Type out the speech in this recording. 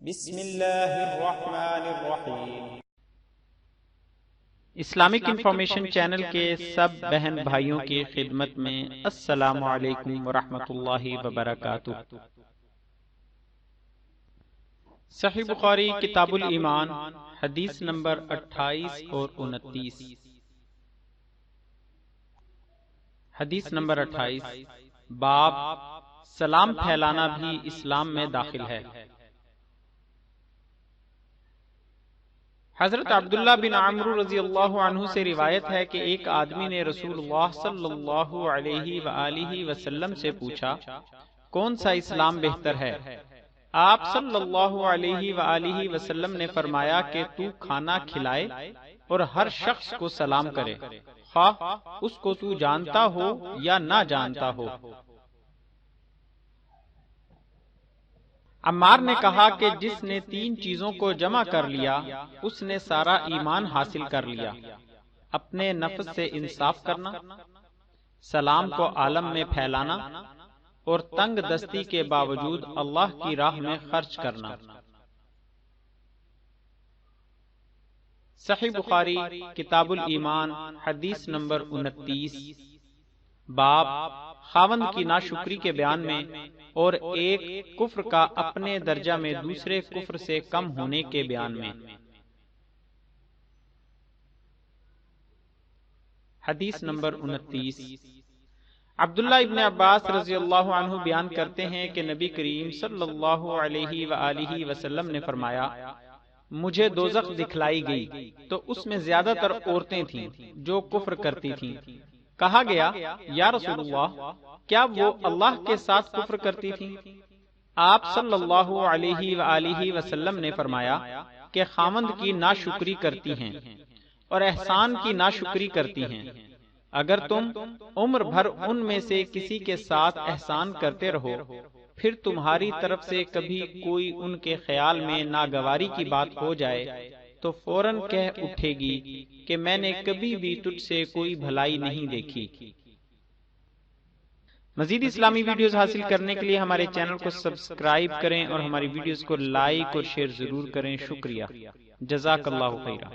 بسم اللہ الرحمن الرحیم۔ اسلامک انفارمیشن چینل کے سب بہن بھائیوں کی خدمت میں السلام علیکم ورحمۃ اللہ وبرکاتہ۔ صحیح بخاری کتاب الایمان حدیث نمبر 28 اور 29۔ حدیث نمبر 28، باب سلام پھیلانا بھی اسلام میں داخل ہے۔ حضرت عبداللہ بن عمر رضی اللہ عنہ سے روایت ہے کہ ایک آدمی نے رسول اللہ صلی اللہ علیہ وآلہ وسلم سے پوچھا، کون سا اسلام بہتر ہے؟ آپ صلی اللہ علیہ وآلہ وسلم نے فرمایا کہ تو کھانا کھلائے اور ہر شخص کو سلام کرے، خواہ اس کو تو جانتا ہو یا نہ جانتا ہو۔ عمار نے کہا کہ جس نے 3 چیزوں کو جمع کر لیا اس نے سارا ایمان حاصل کر لیا: اپنے نفس سے انصاف کرنا، سلام کو عالم میں پھیلانا، اور تنگ دستی کے باوجود اللہ کی راہ میں خرچ کرنا۔ صحیح بخاری کتاب الایمان حدیث نمبر 29، باب خاوند کی ناشکری کے بیان میں اور ایک کفر کا اپنے درجہ میں دوسرے کفر سے کم ہونے کے بیان میں۔ حدیث نمبر 29، عبداللہ ابن عباس رضی اللہ عنہ بیان کرتے ہیں کہ نبی کریم صلی اللہ علیہ وآلہ وسلم نے فرمایا، مجھے دوزخ دکھلائی گئی تو اس میں زیادہ تر عورتیں تھیں جو کفر کرتی تھیں۔ کہا گیا، یا رسول اللہ، کیا وہ اللہ کے ساتھ کفر کرتی تھیں؟ آپ صلی اللہ علیہ وآلہ وسلم نے فرمایا کہ خاوند کی ناشکری کرتی ہیں اور احسان کی ناشکری کرتی ہیں۔ اگر تم عمر بھر ان میں سے کسی کے ساتھ احسان کرتے رہو، پھر تمہاری طرف سے کبھی کوئی ان کے خیال میں ناگواری کی بات ہو جائے تو فوراً کہہ اٹھے گی کہ میں نے کبھی بھی تجھ سے کوئی بھلائی نہیں دیکھی۔ مزید اسلامی ویڈیوز حاصل کرنے کے لیے ہمارے چینل کو سبسکرائب کریں اور ہماری ویڈیوز کو لائک اور شیئر ضرور کریں۔ شکریہ، جزاک اللہ خیرہ۔